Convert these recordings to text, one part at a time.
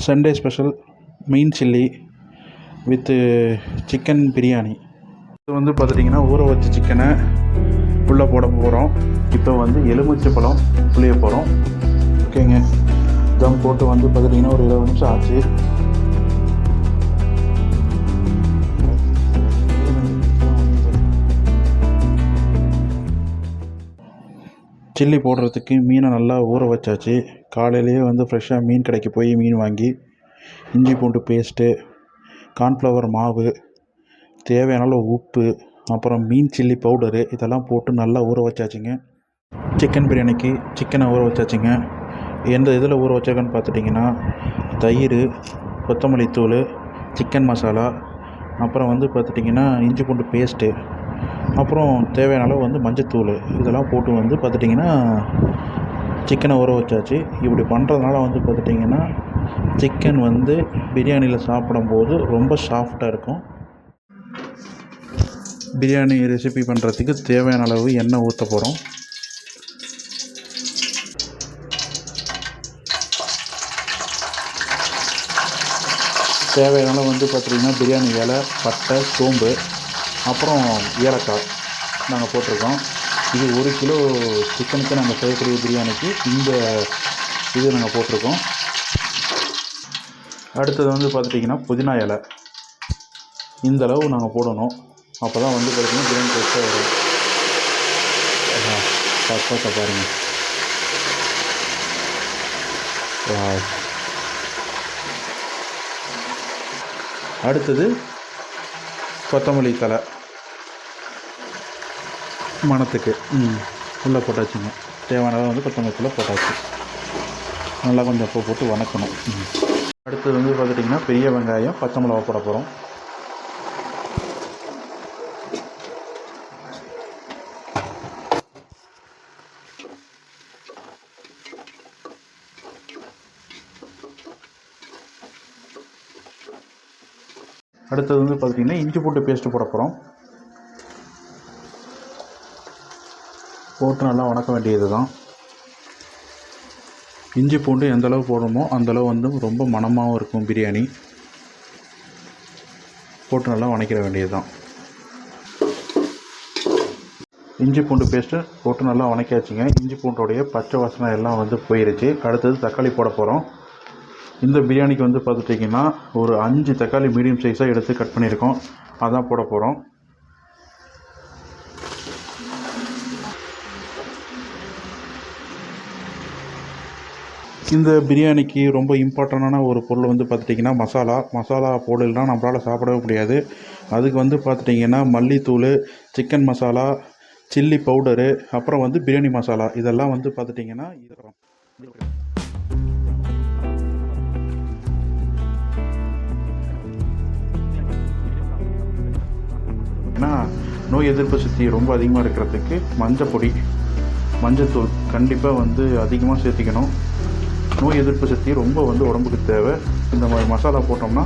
Sunday special mean chilli with chicken biryani. இது வந்து பார்த்துட்டிங்கன்னா ஊற வச்ச சிக்கனை உள்ளே போட போகிறோம். இப்போ வந்து எலுமிச்சை பழம் புளிய போகிறோம். ஓகேங்க, தம் போட்டு வந்து பார்த்துட்டிங்கன்னா ஒரு 20 நிமிஷம் ஆச்சு. சில்லி போடுறதுக்கு மீனை நல்லா ஊற வச்சாச்சு. காலையிலேயே வந்து ஃப்ரெஷ்ஷாக மீன் கடைக்கு போய் மீன் வாங்கி இஞ்சி பூண்டு பேஸ்ட்டு, கார்ன்ஃப்ளவர் மாவு, தேவையான அளவு உப்பு, அப்புறம் மீன் சில்லி பவுடரு இதெல்லாம் போட்டு நல்லா ஊற வச்சாச்சுங்க. சிக்கன் பிரியாணிக்கு சிக்கனை ஊற வச்சாச்சுங்க. எந்த இதில் ஊற வச்சாக்கன்னு பார்த்துட்டிங்கன்னா தயிர், கொத்தமல்லி தூள், சிக்கன் மசாலா, அப்புறம் வந்து பார்த்துட்டிங்கன்னா இஞ்சி பூண்டு பேஸ்ட்டு, அப்புறம் தேவையான அளவு வந்து மஞ்சத்தூள் இதெல்லாம் போட்டு வந்து பார்த்துட்டிங்கன்னா சிக்கனை ஊற வச்சாச்சு. இப்படி பண்ணுறதுனால வந்து பார்த்துட்டிங்கன்னா சிக்கன் வந்து பிரியாணியில் சாப்பிடும்போது ரொம்ப சாஃப்டாக இருக்கும். பிரியாணி ரெசிபி பண்ணுறதுக்கு தேவையான அளவு எண்ணெய் ஊற்ற போகிறோம். தேவையான அளவு வந்து பார்த்திங்கன்னா பிரியாணி இலை, பட்டை, சோம்பு, அப்புறம் ஏலக்காய் நாங்கள் போட்டிருக்கோம். இது 1 கிலோ சிக்கனுக்கு நாங்கள் செய்யக்கூடிய பிரியாணிக்கு இந்த இது நாங்கள் போட்டிருக்கோம். அடுத்தது வந்து பார்த்துட்டிங்கன்னா புதினா இலை இந்த அளவு நாங்கள் போடணும். அப்போ தான் வந்து பார்த்திங்கன்னா பிரியாணி டேஸ்ட்டாக வரும். பார்க்க பாருங்கள். அடுத்தது கொத்தமல்லி தழை மணத்துக்கு உள்ளே போட்டாச்சுங்க. தேவையான அளவு வந்து கொத்தமல்லி தழை போட்டாச்சு. நல்லா கொஞ்சம் உப்பு போட்டு வணக்கணும். அடுத்தது வந்து பார்த்துட்டிங்கன்னா பெரிய வெங்காயம், பச்சை மிளகா போட போகிறோம். அடுத்தது வந்து பார்த்திங்கன்னா இஞ்சி பூண்டு பேஸ்ட்டு போட போகிறோம். போட்டு நல்லா வணக்க வேண்டியது தான். இஞ்சி பூண்டு எந்தளவு போடணுமோ அந்தளவு வந்து ரொம்ப மணமாகவும் இருக்கும் பிரியாணி. போட்டு நல்லா வணக்கிற வேண்டியது தான். இஞ்சி பூண்டு பேஸ்ட்டு போட்டு நல்லா வணக்கியாச்சுங்க. இஞ்சி பூண்டோடைய பச்சை வாசனை எல்லாம் வந்து போயிருச்சு. அடுத்தது தக்காளி போட போகிறோம். இந்த பிரியாணிக்கு வந்து பார்த்துட்டிங்கன்னா ஒரு 5 தக்காளி மீடியம் சைஸாக எடுத்து கட் பண்ணியிருக்கோம். அதான் போட போகிறோம். இந்த பிரியாணிக்கு ரொம்ப இம்பார்ட்டண்டான ஒரு பொருள் வந்து பார்த்துட்டிங்கன்னா மசாலா போடலைன்னா நம்மளால் சாப்பிடவே முடியாது. அதுக்கு வந்து பார்த்துட்டிங்கன்னா மல்லித்தூள், சிக்கன் மசாலா, சில்லி பவுடரு, அப்புறம் வந்து பிரியாணி மசாலா இதெல்லாம் வந்து பார்த்துட்டிங்கன்னா ஏன்னா நோய் எதிர்ப்பு சக்தி ரொம்ப அதிகமாக இருக்கிறதுக்கு மஞ்சத்தூள் கண்டிப்பாக வந்து அதிகமாக சேர்த்திக்கணும். நோய் எதிர்ப்பு சக்தி ரொம்ப வந்து உடம்புக்கு தேவை. இந்த மாதிரி மசாலா போட்டோம்னா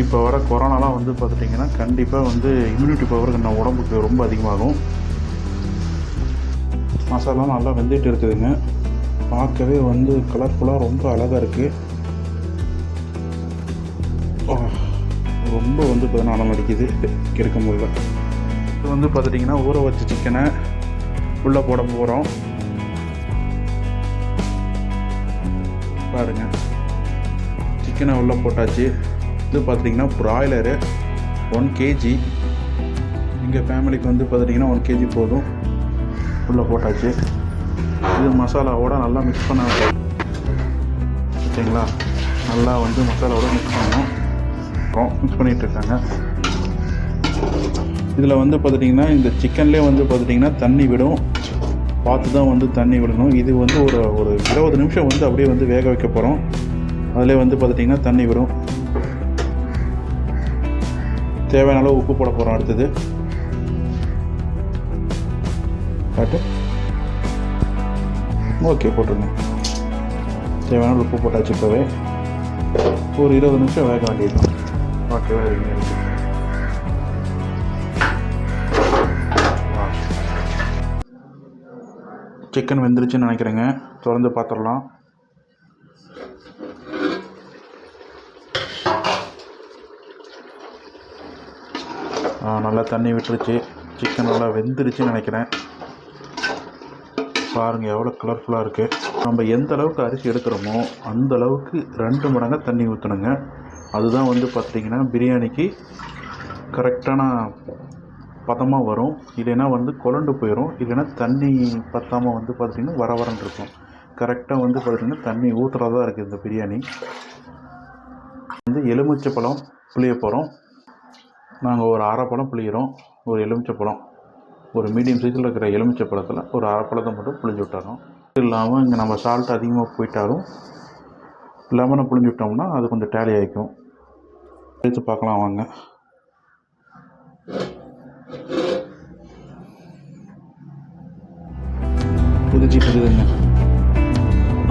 இப்போ வர கொரோனாலாம் வந்து பார்த்துட்டிங்கன்னா கண்டிப்பாக வந்து இம்யூனிட்டி பவர் நம்ம உடம்புக்கு ரொம்ப அதிகமாகும். மசாலா நல்லா வெந்துட்டு இருக்குதுங்க. பார்க்கவே வந்து கலர்ஃபுல்லாக ரொம்ப அழகாக இருக்குது. ரொம்ப வந்து பதினாலம் அடிக்குது கிடைக்க முடியல. இது வந்து பார்த்துட்டிங்கன்னா ஊற வச்ச சிக்கனை உள்ளே போட போகிறோம். பாருங்க, சிக்கனை உள்ளே போட்டாச்சு. இது பார்த்துட்டிங்கன்னா ப்ராய்லரு 1 kg. எங்கள் ஃபேமிலிக்கு வந்து பார்த்துட்டிங்கன்னா 1 kg போதும். உள்ளே போட்டாச்சு. இது மசாலாவோட நல்லா மிக்ஸ் பண்ண ஓகேங்களா. நல்லா வந்து மசாலாவோட மிக்ஸ் பண்ணணும். மிக்ஸ் பண்ணிகிட்ருக்காங்க. இதில் வந்து பார்த்துட்டிங்கன்னா இந்த சிக்கன்லேயே வந்து பார்த்துட்டிங்கன்னா தண்ணி விடும். பார்த்து தான் வந்து தண்ணி விடணும். இது வந்து ஒரு 20 நிமிஷம் வந்து அப்படியே வந்து வேக வைக்க போகிறோம். அதிலே வந்து பார்த்துட்டிங்கன்னா தண்ணி விடும். தேவையான அளவு உப்பு போட போகிறோம். அடுத்தது ஓகே போட்டுருங்க. தேவையான உப்பு போட்டாச்சு. இப்போவே ஒரு 20 நிமிஷம் வேக வேண்டியது தான். ஓகேவா இருக்குது. சிக்கன் வெந்துருச்சுன்னு நினைக்கிறேங்க. திறந்து பார்த்துடலாம். நல்லா தண்ணி விட்டுருச்சு. சிக்கன் நல்லா வெந்துருச்சுன்னு நினைக்கிறேன். பாருங்கள் எவ்வளோ கலர்ஃபுல்லாக இருக்குது. நம்ம எந்த அளவுக்கு அரிசி எடுக்கிறோமோ அந்த அளவுக்கு 2 மடங்காக தண்ணி ஊற்றணுங்க. அதுதான் வந்து பார்த்திங்கன்னா பிரியாணிக்கு கரெக்டான பதமாக வரும். இல்லைன்னா வந்து குழண்டு போயிடும். இல்லைன்னா தண்ணி பற்றாமல் வந்து பார்த்திங்கன்னா வரன்னு இருக்கும். கரெக்டாக வந்து பார்த்திங்கன்னா தண்ணி ஊற்றுறதா இருக்குது இந்த பிரியாணி. வந்து எலுமிச்சை பழம் புளிய போகிறோம். நாங்கள் ஒரு அரை பழம் புளிகிறோம். ஒரு எலுமிச்சை பழம், ஒரு மீடியம் சைஸில் இருக்கிற எலுமிச்சை பழத்தில் ஒரு அரை பழத்தை மட்டும் புளிஞ்சு விட்டுறோம். இல்லாமல் இங்கே நம்ம சால்ட் அதிகமாக போயிட்டாலும் லெமனை புளிஞ்சு விட்டோம்னா அது கொஞ்சம் டேலி ஆகிக்கும். எடுத்து பார்க்கலாம் வாங்க. குதிச்சிட்ருக்குதுங்க,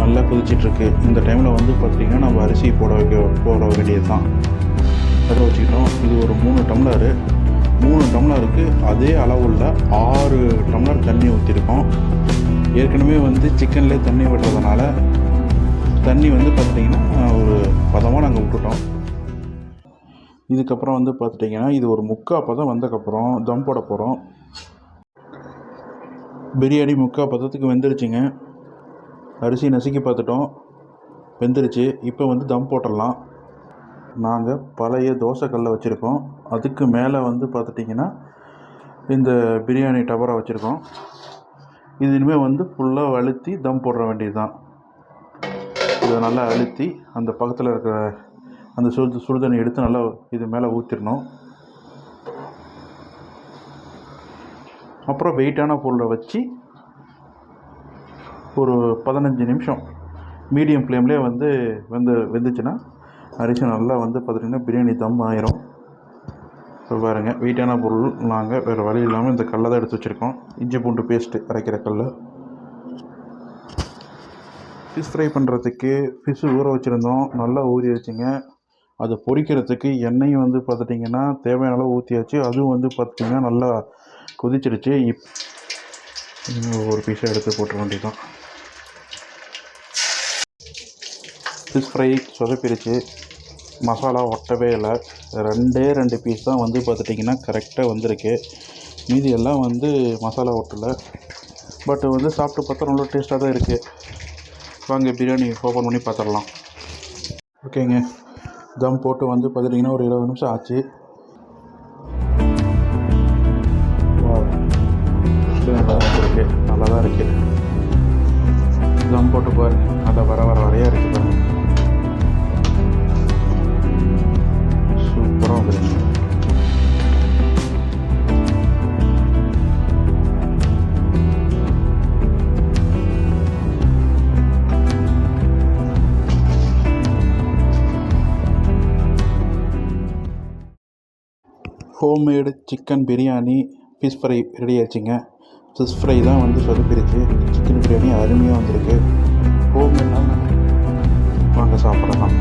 நல்லா குதிச்சிட்ருக்கு. இந்த டைமில் வந்து பார்த்திங்கன்னா நம்ம அரிசி போட வேண்டியது தான். அதை வச்சுக்கிட்டோம். இது ஒரு 3 டம்ளரு. 3 டம்ளருக்கு அதே அளவுள்ள 6 டம்ளர் தண்ணி ஊற்றிருக்கோம். ஏற்கனவே வந்து சிக்கன்லேயே தண்ணி விடுறதுனால தண்ணி வந்து பார்த்திங்கன்னா ஒரு பதமாக நாங்கள் விட்டுட்டோம். இதுக்கப்புறம் வந்து பார்த்துட்டிங்கன்னா இது ஒரு 3/4 பதம் வந்ததுக்கப்புறம் தம் போட போகிறோம். பிரியாணி 3/4 பதத்துக்கு வெந்துருச்சுங்க. அரிசி நசுக்கி பார்த்துட்டோம், வெந்துருச்சு. இப்போ வந்து தம் போட்டுடலாம். நாங்கள் பழைய தோசைக்கல்லை வச்சுருக்கோம். அதுக்கு மேலே வந்து பார்த்துட்டிங்கன்னா இந்த பிரியாணி டவரை வச்சுருக்கோம். இது இனிமேல் வந்து ஃபுல்லாக அழுத்தி தம் போட வேண்டியது தான். இதை நல்லா அழுத்தி அந்த பக்கத்தில் இருக்கிற அந்த சுடுதண்ணி எடுத்து நல்லா இது மேலே ஊற்றிடணும். அப்புறம் வெயிட்டான பொருளை வச்சு ஒரு 15 நிமிஷம் மீடியம் ஃப்ளேம்லேயே வந்து வெந்துச்சுன்னா அரிசி நல்லா வந்து பார்த்திங்கன்னா பிரியாணி தம் ஆயிரும். பாருங்கள், வெயிட்டான பொருள் நாங்கள் வேறு வழி இல்லாமல் இந்த கல்லை தான் எடுத்து வச்சுருக்கோம். இஞ்சி பூண்டு பேஸ்ட்டு அரைக்கிற கல். ஃபிஷ் ஃப்ரை பண்ணுறதுக்கு ஃபிஷ்ஷு ஊற வச்சுருந்தோம், நல்லா ஊறிடுச்சுங்க. அதை பொரிக்கிறதுக்கு எண்ணெயும் வந்து பார்த்துட்டிங்கன்னா தேவையான அளவு ஊற்றியாச்சு. அதுவும் வந்து பார்த்திங்கன்னா நல்லா கொதிச்சிடுச்சு. ஒரு பீஸை எடுத்து போட்டுற வேண்டியதான். ஃபிஷ் ஃப்ரை சொதப்பிடுச்சு, மசாலா ஒட்டவே இல்லை. 2 பீஸ் தான் வந்து பார்த்துட்டிங்கன்னா கரெக்டாக வந்திருக்கு. மீதி எல்லாம் வந்து மசாலா ஒட்டலை. பட் வந்து சாப்பிட்டு பார்த்தா நல்லா டேஸ்ட்டாக தான் இருக்குது. வாங்க பிரியாணி ஓப்பன் பண்ணி பார்த்துடலாம். ஓகேங்க, தம் போட்டு வந்து பார்த்துட்டிங்கன்னா ஒரு 20 நிமிஷம் ஆச்சு. நல்லா தான் இருக்குது. தம் போட்டு பாருங்கள், நல்லா வரையாக இருக்குது பாருங்கள். சூப்பராக வந்துருச்சு. Homemade chicken biryani fish fry ready ஆச்சுங்க. ஃபிஷ் ஃப்ரை தான் வந்து சொதப்பிடுச்சு. சிக்கன் பிரியாணி அருமையாக வந்திருக்கு. ஹோம்மேட்னால் வாங்க சாப்பிடலாம்.